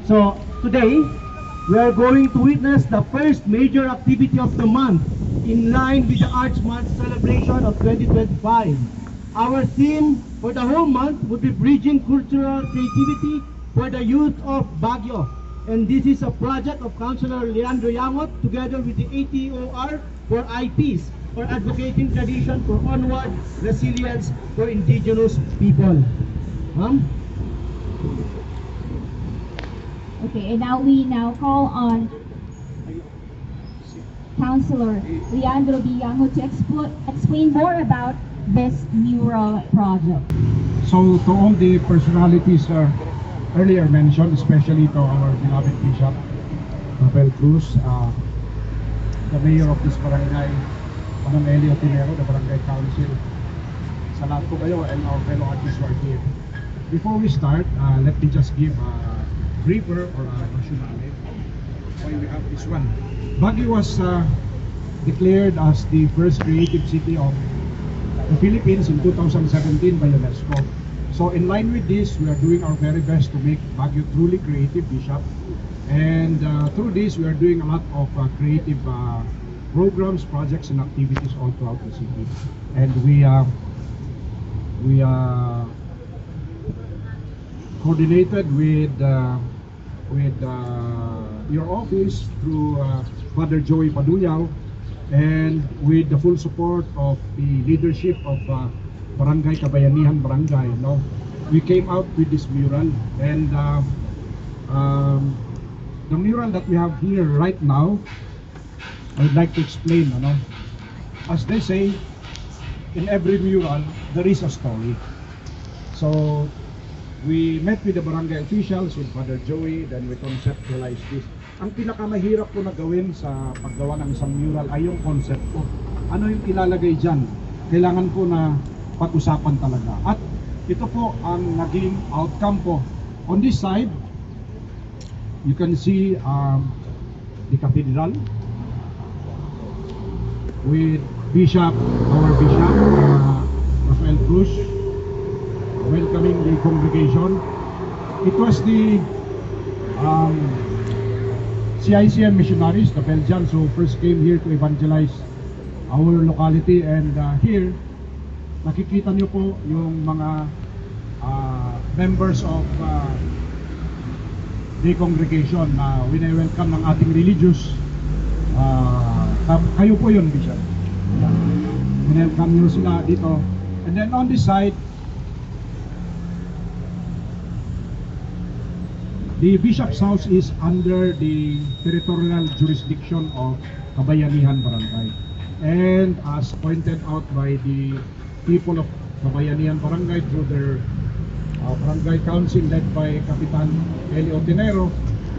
So today, we are going to witness the first major activity of the month in line with the Arts Month celebration of 2025. Our theme for the whole month would be bridging cultural creativity for the youth of Baguio. And this is a project of Councilor Leandro Yangot together with the ATOR for IPs, for advocating tradition for onward resilience for indigenous people. Okay, and now we call on Councilor Leandro B. Yangot to explain more about this mural project. So to all the personalities earlier mentioned, especially to our beloved Bishop Rafael Cruz, the mayor of this barangay, Manang Elio Tinero, the barangay council, sa lahat po kayo and our fellow artists who are here. Before we start, let me just give a briefer or a rationale why we have this one. Baguio was declared as the first creative city of the Philippines in 2017 by UNESCO. So in line with this, we are doing our very best to make Baguio truly creative, Bishop. And through this, we are doing a lot of creative programs, projects, and activities all throughout the city. And we coordinated with your office through Father Joey Paduyaw, and with the full support of the leadership of Barangay Kabayanihan Barangay, we came out with this mural. And the mural that we have here right now, I would like to explain. As they say, in every mural there is a story. So we met with the barangay officials, with Father Joey, then we conceptualized this. Ang pinakamahirap ko na gawin sa paggawa ng isang mural ay yung concept ko. Ano yung ilalagay dyan? Kailangan ko na pag-usapan talaga. At ito po ang naging outcome po. On this side, you can see the cathedral with Bishop, our Bishop, Rafael Cruz, welcoming the congregation. It was the CICM missionaries, the Belgians, who first came here to evangelize our locality. And here, nakikita nyo po yung mga members of the congregation na wini-welcome ng ating religious. Kayo po yun, Bishop. Wini-welcome nyo sila dito. And then on this side, the Bishop's house is under the territorial jurisdiction of Kabayanihan Barangay. And as pointed out by the people of Kabayanihan Barangay through their barangay council led by Kapitan Elio Tinero,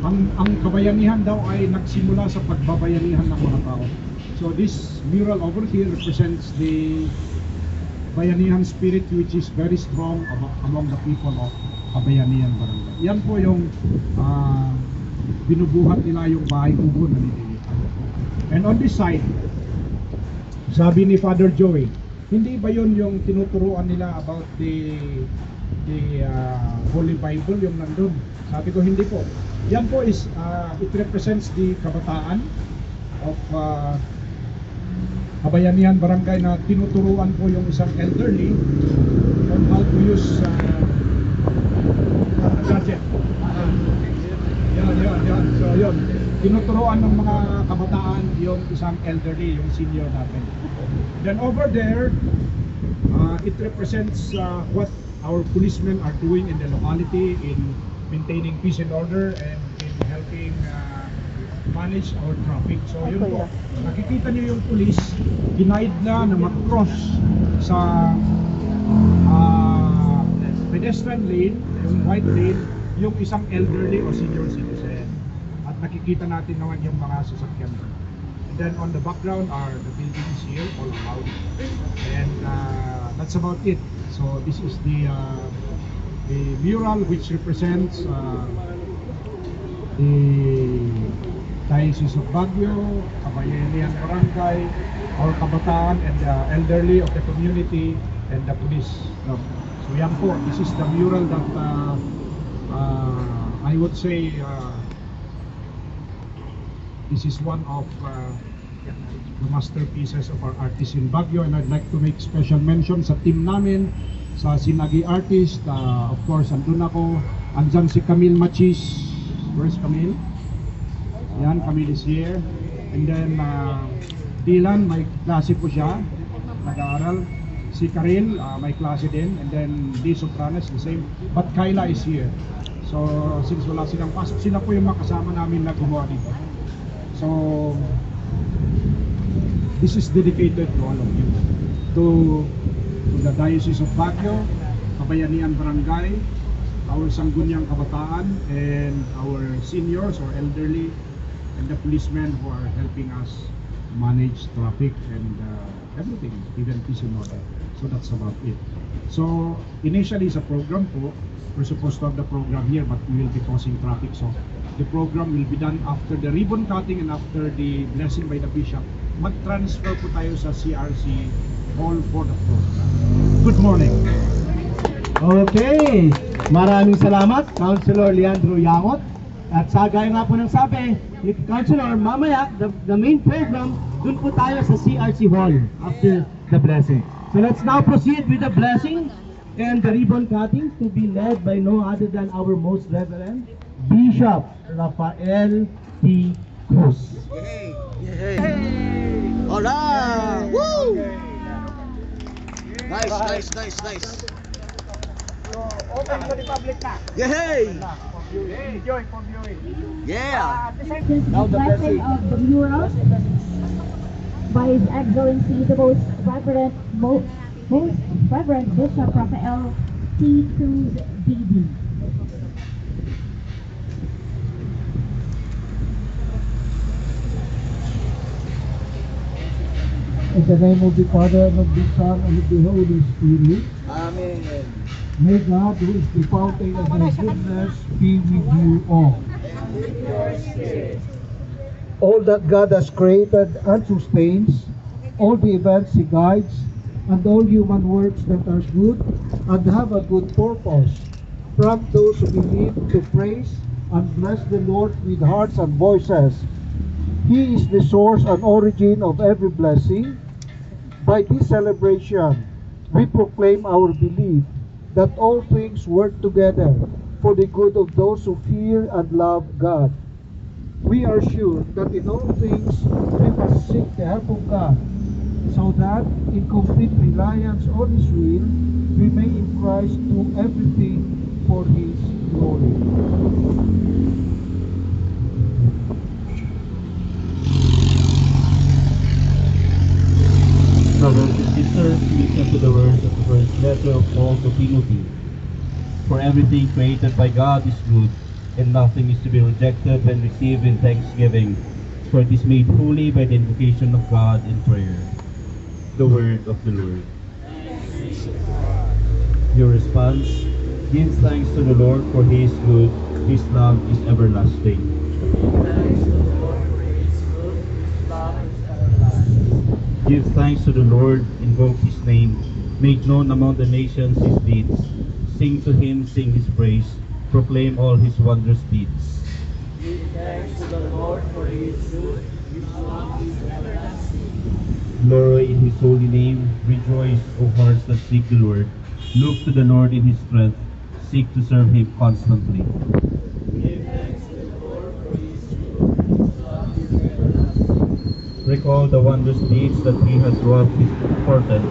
ang Kabayanihan daw ay nagsimula sa pagbabayanihan ng mga tao. So this mural over here represents the Bayanihan spirit, which is very strong among the people of Kabayanihan Barangay. Yan po yung binubuhat nila yung bahay kubo na nililitan. And on this side, sabi ni Father Joey, hindi ba yun yung tinuturuan nila about the Holy Bible, yung nandun? Sabi ko, hindi po. Yan po is, it represents the kabataan of Kabayanihan Barangay na tinuturuan po yung isang elderly on how to use gadget. Yun. So yun, tinuturuan ng mga kabataan yung isang elderly, yung senior natin. Then over there, it represents what our policemen are doing in the locality in maintaining peace and order and in helping manage our traffic. So yun po, nakikita niyo yung police, denied na mag-cross sa pedestrian lane, yung white lane, yung isang elderly o senior citizen. At nakikita natin naman yung mga sasakyan. And then on the background are the buildings here all around. And that's about it. So this is the mural which represents the Diocese of Baguio, Kabayanihan Barangay, our kabataan and the elderly of the community, and the police. So yan po, this is the mural that I would say this is one of the masterpieces of our artists in Baguio, and I'd like to make special mention sa team namin, sa Sinagi Artist. Of course, andun ako. Andyan si Camille Machis. Where's Camille? Yan, Camille is here. And then Dylan, may klase po siya, nag-aaral. Si Karel, may klase din. And then D. Sopranes, the same. But Kyla is here. So since wala silang pasok, sila po yung makasama namin na gumawa dito. So this is dedicated to all of you, to the Diocese of Baguio, Kabayanihan Barangay, our Sangguniang Kabataan, and our seniors or elderly, and the policemen who are helping us manage traffic and everything, even peace and order. So that's about it. So initially sa program po, we're supposed to have the program here, but we will be causing traffic. So the program will be done after the ribbon cutting and after the blessing by the bishop. Mag-transfer po tayo sa CRC Hall for the program. Good morning. Okay, maraming salamat, Councilor Leandro Yangot. At sa gaya nga po ng sabi ni Councilor, mamaya, the main program, dun po tayo sa CRC Hall after the blessing. So let's now proceed with the blessing and the ribbon cutting to be led by no other than our most reverend Bishop Rafael T. Cruz. Hola! Woo! Nice. Open to the public na. Yay! Enjoy for viewing. Yeah! The blessing of the mural by His Excellency, the most Reverend Bishop Rafael T. Cruz, D.D. In the name of the Father, and of the Son, and of the Holy Spirit. Amen. May God, who is the fountain of my goodness, be with you all. All that God has created and sustains, all the events He guides, and all human works that are good and have a good purpose, prompt those who believe to praise and bless the Lord with hearts and voices. He is the source and origin of every blessing. By this celebration, we proclaim our belief that all things work together for the good of those who fear and love God. We are sure that in all things we must seek the help of God, so that in complete reliance on His will, we may in Christ do everything for His glory. Brothers and sisters, listen to the words of the first letter of Paul to Timothy. For everything created by God is good, and nothing is to be rejected when received in thanksgiving, for it is made holy by the invocation of God in prayer. The word of the Lord. Your response: give thanks to the Lord, for He is good, His love is everlasting. Give thanks to the Lord, invoke His name, make known among the nations His deeds. Sing to Him, sing His praise, proclaim all His wondrous deeds. Give thanks to the Lord, for He is good. His love is everlasting. Glory in His holy name, rejoice, O hearts that seek the Lord. Look to the Lord in His strength, seek to serve Him constantly. Give thanks to the Lord, for He is good. His love is everlasting. Recall the wondrous deeds that He has wrought with portents,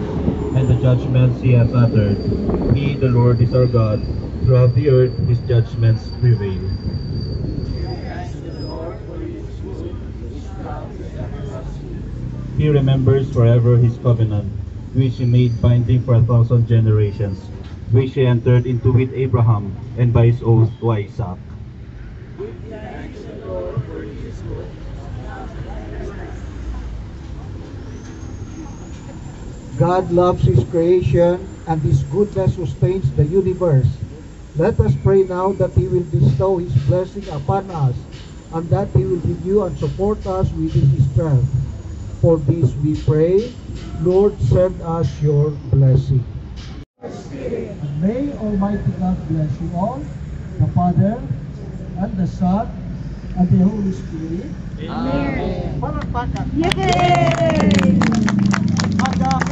and the judgments He has uttered. He, the Lord, is our God. Throughout the earth His judgments prevail. He remembers forever His covenant, which He made binding for 1,000 generations, which He entered into with Abraham, and by His oath to Isaac. God loves His creation, and His goodness sustains the universe. Let us pray now that He will bestow His blessing upon us, and that He will renew and support us with His strength. For this we pray, Lord, send us your blessing. And may Almighty God bless you all, the Father, and the Son, and the Holy Spirit. Amen. Palakpakan.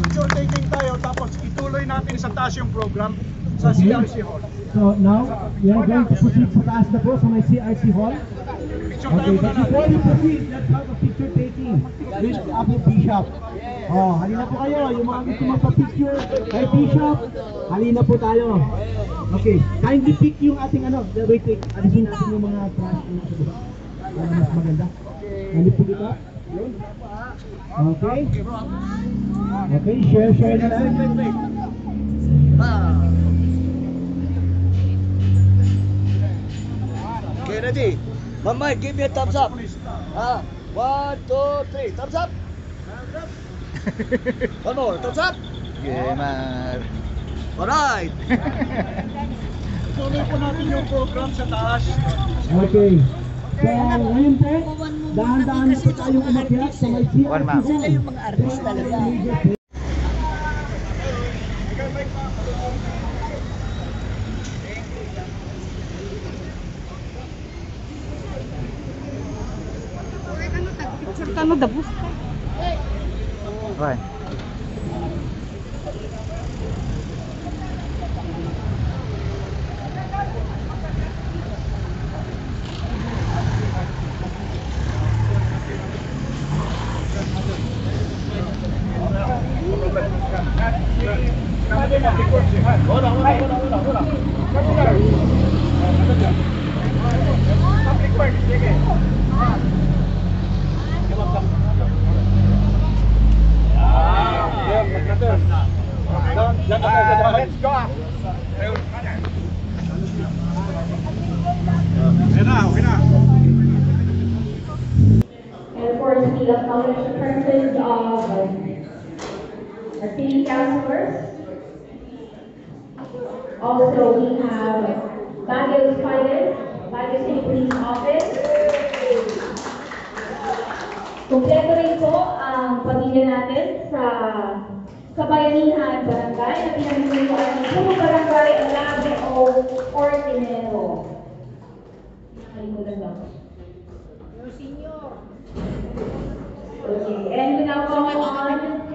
Picture-taking tayo, tapos ituloy natin sa taas yung program sa Okay. CRC Hall. So now, we are going to proceed sa taas na po sa may CRC Hall. Picture tayo Okay, muna but before natin. we proceed, let's have a picture taking with Abu Bishop. Oh, halina po kayo, yung mga gusto magpa-picture kay Bishop, halina po tayo. Okay, kindly pick yung ating wait, alisin natin yung mga trash sa baba. Para mas maganda. Kindly pick it up. Okay. Okay, share na lang. Okay, ready? Mamay, give me a thumbs up. 1, 2, 3. Thumbs up. One more. Thumbs up. Gamer. Alright. Tuloy po natin yung program sa taas. Okay. So, ngayon po, dahan-dahan na po tayong umakyat sa may CRC Hall. Sila yung mga artist talaga. Right. Let's go. Okay na. And of course, we acknowledge the presence of our city councilors. Also, we have Baguio's Finest, Baguio City Police Office. Kompleto rin po ang pamilya natin sa Bayanihan Barangay na pinagmumulan ng Puro Barangay Alabe o Ordinero. Okay, and we now call on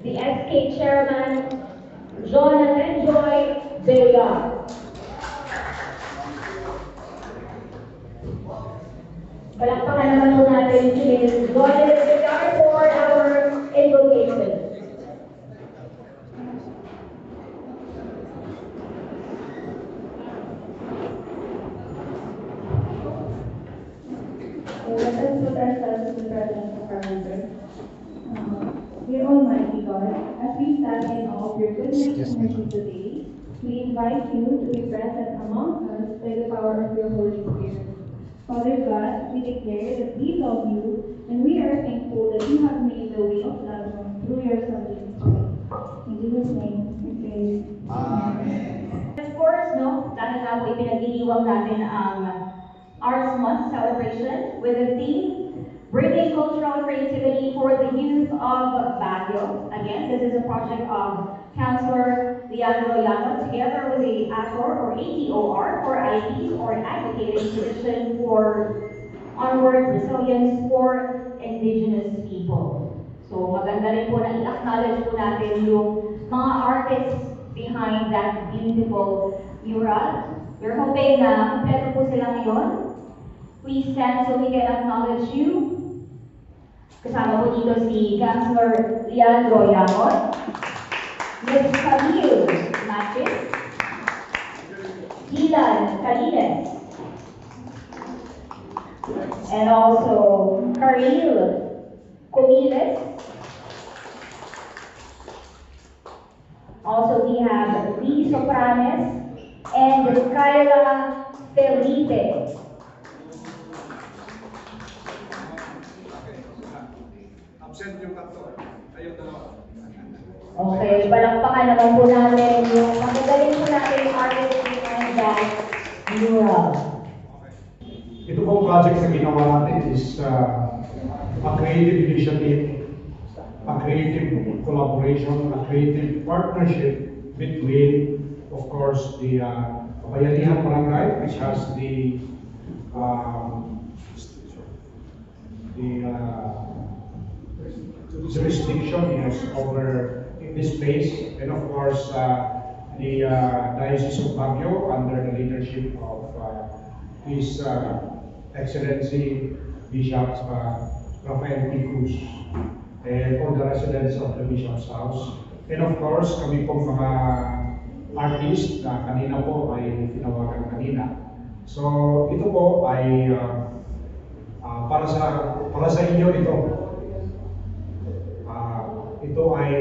the SK Chairman, Jonathan Joy Villar. Palakpakan naman po natin si Jonathan Villar for our invocation. Let us put ourselves in the presence of our Maker. Dear Almighty God, as we stand in awe of your goodness and mercy today, we invite you to be present among us by the power of your Holy Spirit. Father God, we declare that we love you and we are thankful that you have made the way of life through your Son Jesus Christ. In Jesus' name, we pray. Of course, no, dahil nga po ipinagdiriwang natin ang Arts Month celebration with the theme, Bringing Cultural Creativity for the Youth of Baguio. Again, this is a project of Councilor Leandro Llano together with the ATOR or ATOR for IDs or Advocating Tradition for Onward Resilience for Indigenous People. So maganda rin po na i-acknowledge po natin yung mga artists behind that beautiful mural. We're hoping na kompleto po sila ngayon. Please stand so we can acknowledge you. Kasama po dito si Councilor Leandro Llano, Ms. Camille Matis, Dylan Calines, and also Karil Comiles. Also we have Lee Sopranes and Kyla Felipe. Absent yung tatlo. Ayun dalawa. Okay, palakpakan naman po natin yung magagaling po natin yung artist behind that mural. Ito pong project na ginawa natin is a creative initiative, a creative collaboration, a creative partnership between, of course, the Kabayanihan Barangay, which has the jurisdiction over this place, and of course the Diocese of Baguio under the leadership of His Excellency Bishop Rafael P. Cruz, and all the residents of the Bishop's House, and of course kami pong mga artist na kanina po ay tinawagan kanina. So ito po ay para sa inyo ito. Ito ay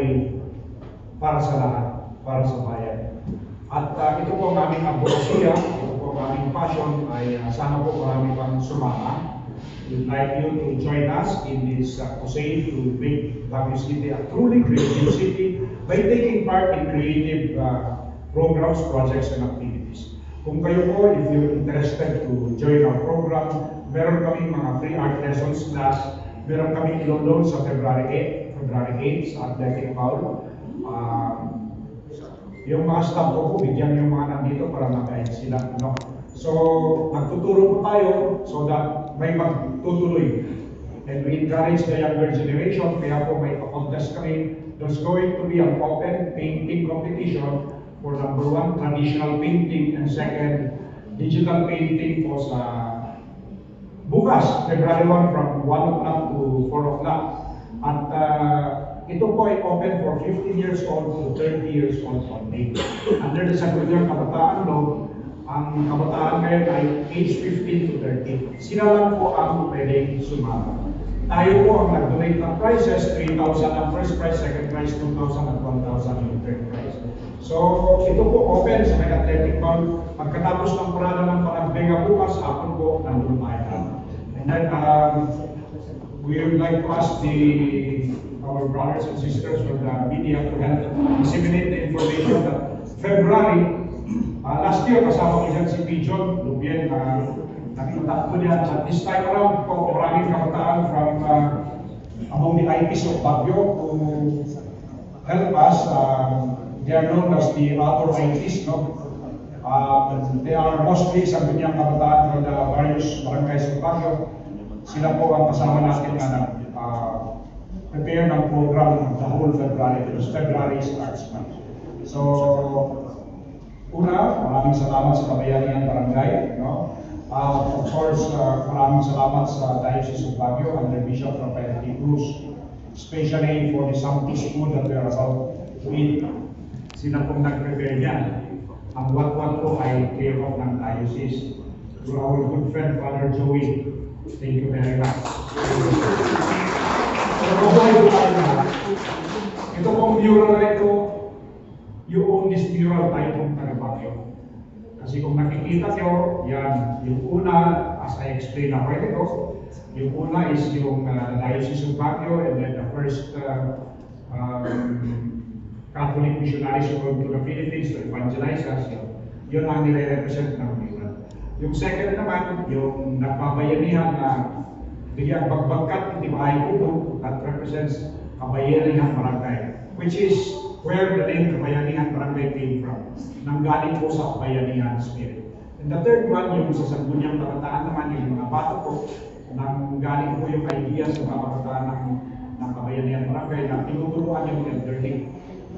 para sa lahat, para sa bayan. At ito po ang aming advokasya, ito po ang aming passion ay sana po marami pang sumama. We'd like you to join us in this crusade to make Baguio City a truly creative city by taking part in creative programs, projects, and activities. Kung kayo po, if you're interested to join our program, meron kaming mga free art lessons class, meron kaming ilolong sa February 8 sa Athletic Hall. Yung mga staff ko po, bigyan yung mga nandito para mag-guide sila. No? So, nagtuturo po tayo so that may magtutuloy. And we encourage the younger generation, kaya po may contest kami. There's going to be an open painting competition for number 1, traditional painting, and second, digital painting po sa bukas, February 1 from 1 o'clock to 4 o'clock. At ito po ay open for 15 years old to 30 years old only. Under the Sangguniang Kabataan Law, ang kabataan ngayon ay age 15 to 30. Sila lang po ang pwedeng sumama. Tayo po ang nag-donate ng prizes, 3,000 ang first prize, second prize, 2,000 at 1,000 yung third prize. So, ito po open sa may athletic ball. Pagkatapos ng parada ng Panagbenga bukas, hapon po, nandun tayo. And then, we would like to ask our brothers and sisters from the media to help disseminate the information that February, last year kasama ko dyan si Pijon Lubien, nakita ko niya. At this time around po, maraming kabataan from among the IPs of Baguio to help us. They are known as the other IPs, no? They are mostly Sangguniang Kabataan from the various barangays of Baguio. Sila po ang kasama natin na prepare ng program the whole February, because February is Arts Month. So, una, maraming salamat sa Kabayanihan Barangay. No? Of course, maraming salamat sa Diocese of Baguio under Bishop Rafael P. Cruz, especially for the sumptuous food that we are about to eat. Sila pong nag-prepare niyan. Ang wat-wat po ay care of ng Diocese. To our good friend, Father Joey. Thank you very much. Ito pong mural na ito, you own this mural tayo pong taga-Baguio. Kasi kung nakikita nyo, yan, yung una, as I explained na pwede ko, yung una is yung Diocese of Baguio, and then the first Catholic missionaries who went to the Philippines to evangelize us, yun ang nire-represent ng mural. Yung second naman, yung nagpabayanihan na bigyan bagbagkat hindi bahay kubo, that represents Kabayanihan Barangay, which is where the name Kabayanihan Barangay came from. Nanggaling po sa Kabayanihan spirit. And the third one, yung sa Sangguniang Kabataan naman, yung mga bata po, nanggaling po yung idea sa mga kabataan ng Kabayanihan Barangay na tinuturuan yung elderly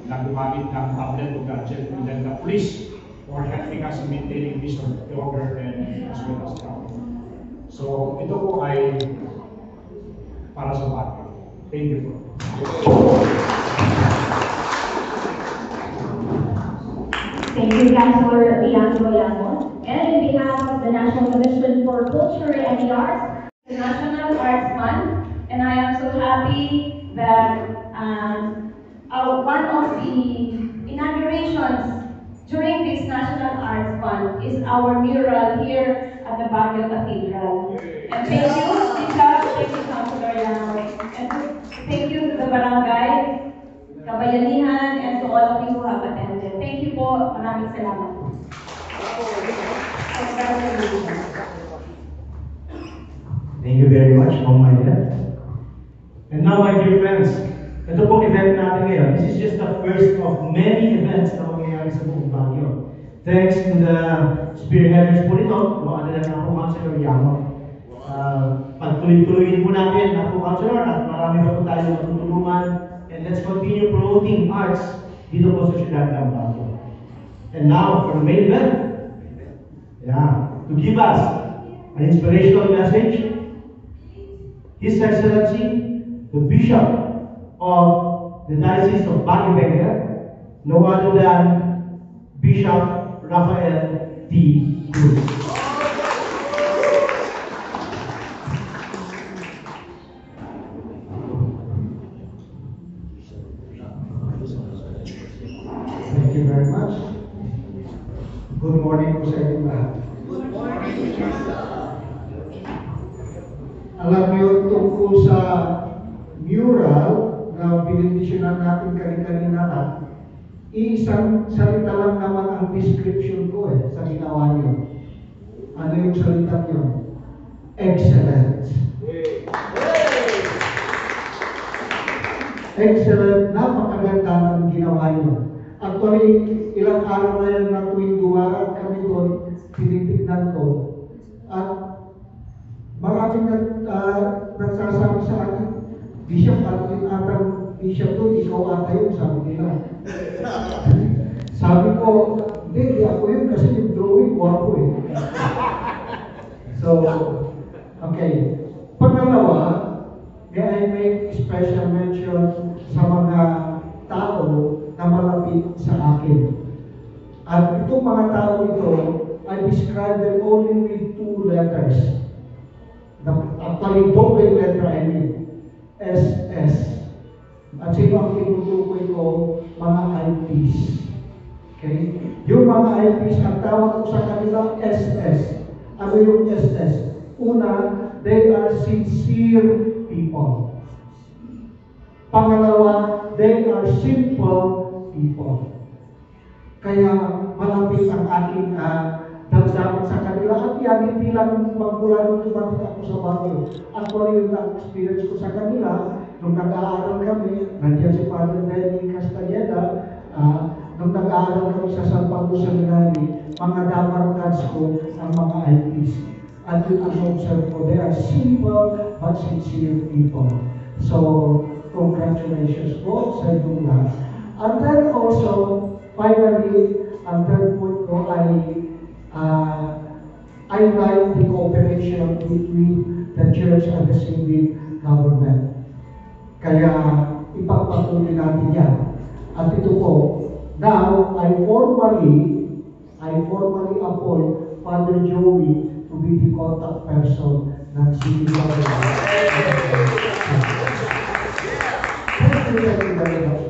na gumamit ng tablet o gadget, and then the police for helping us in maintaining peace of order and as well as crowd. So, ito po ay para sa Baguio. Thank you po. Thank you, Councilor Leandro Llanos. And on behalf of the National Commission for Culture and the Arts, the National Arts Month, and I am so happy that one of the inaugurations during this National Arts Month is our mural here at the Baguio Cathedral. And thank you, Bishop, thank you, Councilor Llanos, and thank you to the Barangay, Kabayanihan, and to all of you who have attended. Thank you po, maraming salamat. Thank you very much, Ma'am Maria. And now, my dear friends, ito pong event natin ngayon, this is just the first of many events na mangyayari sa buong Baguio. Thanks to the spearheaders po nito, no, ano lang ako, Councilor Yamo. Pagtuloy-tuloyin po natin ako, Councilor, at marami pa po tayo matutulungan. And let's continue promoting arts dito po sa Ciudad ng Baguio. And now, for the main event, to give us an inspirational message, His Excellency, the Bishop of the Diocese of Baguio Benguet, no other than Bishop Rafael D. Cruz. Thank you very much. Good morning po sa inyong lahat. Alam niyo, tungkol sa mural na binindisyonan natin kanina na, isang salita lang naman ang description ko sa ginawa niyo. Ano yung salita niyo? Excellent. Excellent, napakaganda ng ginawa niyo. Actually, ilang araw na yan na tuwing dumarang kami doon, tinitignan ko. At maraming nagsasabi sa akin, Bishop, Bishop to, ikaw ata yun, sabi nila. Sabi ko, hindi ako yun kasi yung drawing ko ako eh. So, okay. Pangalawa, may I make special mention sa mga tao na malapit sa akin. At itong mga tao ito, I describe them only with two letters. Actually, double letter I mean. SS. At sino ang tinutukoy ko? Mga IPs. Okay? Yung mga IPs, ang tawag ko sa kanila, SS. Ano yung SS? Una, they are sincere people. Pangalawa, they are simple people. Kaya malapit ang aking damdamin sa kanila. At yan, hindi lang magmula nung tumating ako sa Baguio. Actually, yung experience ko sa kanila, nung nag-aaral kami, nandiyan si Father Benny Castaneda, nung nag-aaral kami sa San Pablo Seminary, mga damarkads ko ang mga IPs. At yun ang observe ko, they are simple but sincere people. So, congratulations po sa inyong lahat. And then also, finally, ang third point ko ay I like the cooperation between the church and the civic government. Kaya ipagpatuloy natin yan. At ito po, now I formally appoint Father Joey to be the contact person ng city government. Thank you very much.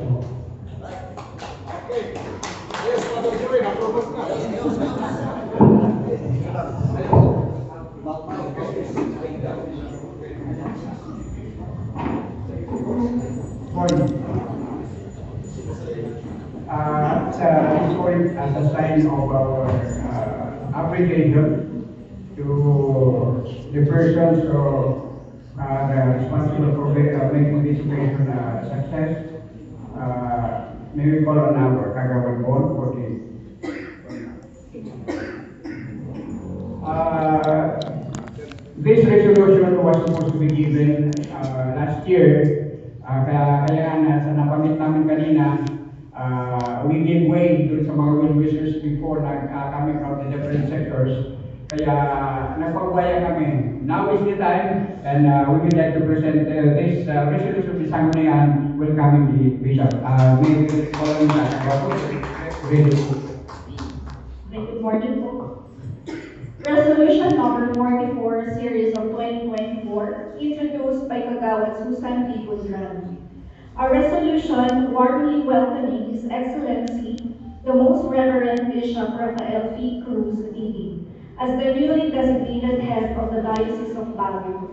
Yes, Father Joey, na-promote na. This point as a sign of our appreciation to the persons that are responsible for making this occasion a success. May we call on our Kagawan Board for the this resolution was supposed to be given last year. Kaya sa napamit namin kanina, we gave way dun sa mga well-wishers before coming from the different sectors. Kaya nagpagwaya kami. Now is the time, and we would like to present this resolution to Sangguniang welcoming the Bishop. May we follow that. Good morning po. Resolution number 44, series of 2024, introduced by Kagawad Susan P. Guzman. A resolution warmly welcoming His Excellency, the Most Reverend Bishop Rafael P. Cruz, D.D., as the newly designated head of the Diocese of Baguio.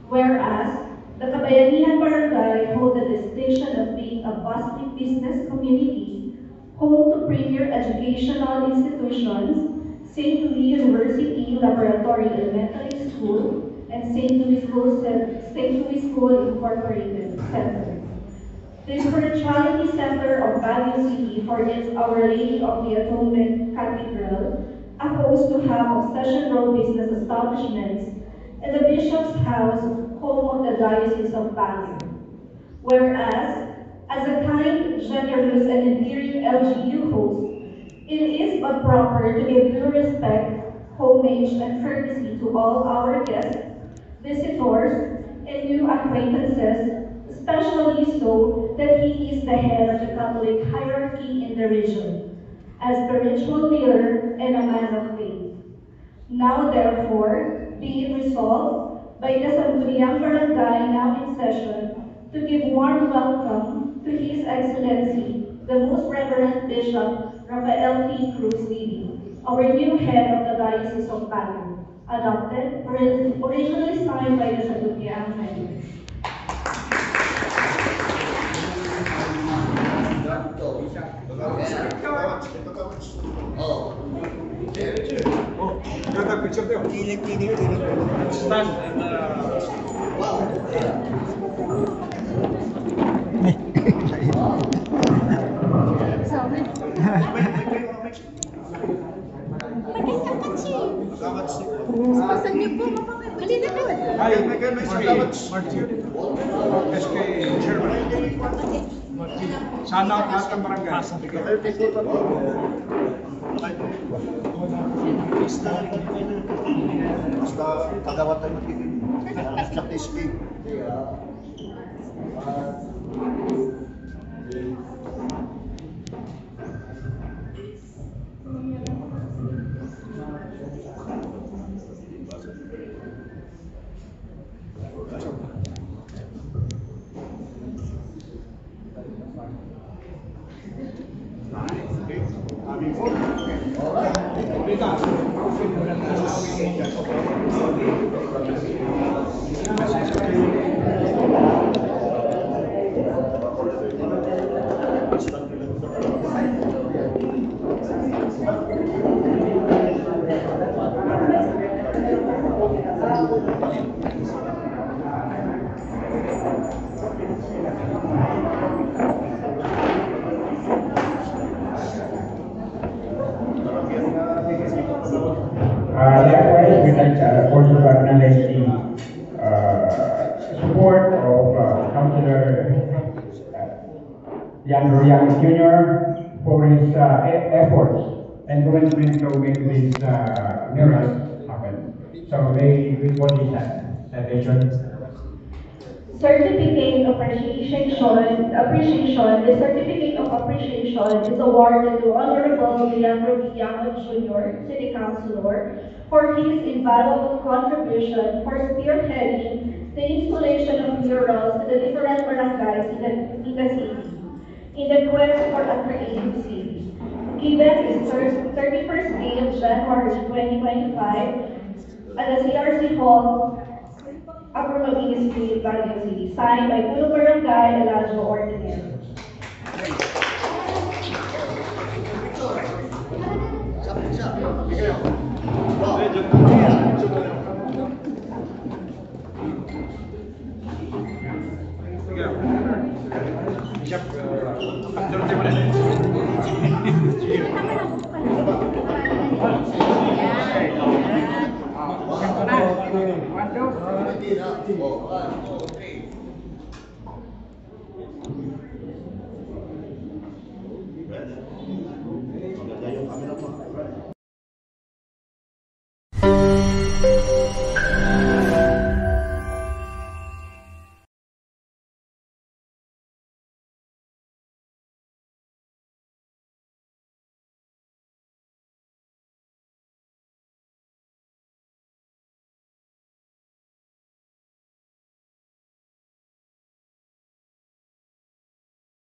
Whereas, the Kabayanihan Barangay hold the distinction of being a bustling business community, home to premier educational institutions, St. Louis University Laboratory Elementary School, and St. Louis School Incorporated Center. The spirituality center of Baguio City for its Our Lady of the Atonement Cathedral, a host to have of Session Road business establishments, and the Bishop's House, home of the Diocese of Baguio. Whereas, as a kind, generous, and endearing LGU host, it is but proper to give due respect, homage, and courtesy to all our guests, visitors, and new acquaintances, especially so that he is the head of the Catholic hierarchy in the region, as spiritual leader and a man of faith. Now therefore, be it resolved by the Sangguniang Barangay now in session to give warm welcome to His Excellency, the Most Reverend Bishop Rafael T. Cruz Lili, our new head of the Diocese of Baguio, adopted, originally signed by the Sangguniang members. Pasan niyo po, mapapabili na doon. Ay, Martin. SK Chairman. Sana ang lahat ng barangay. Basta kagawat tayo magiging statistic. Likewise, we'd like to also acknowledge the support of Councilor Leandro Yang Jr. for his efforts and commitment to make this murals happen. So they what is that? Citation. Certificate of appreciation. The certificate of appreciation is awarded to Honorable Leandro Villano Jr., City Councilor, for his invaluable contribution for spearheading the installation of murals in the different barangays in the city, in the quest for a creative city. Given his 31st day of January 2025 at the CRC Hall, Upper Mabini Street, Baguio City, signed by Puno Barangay Elijah Ordinary. One, two.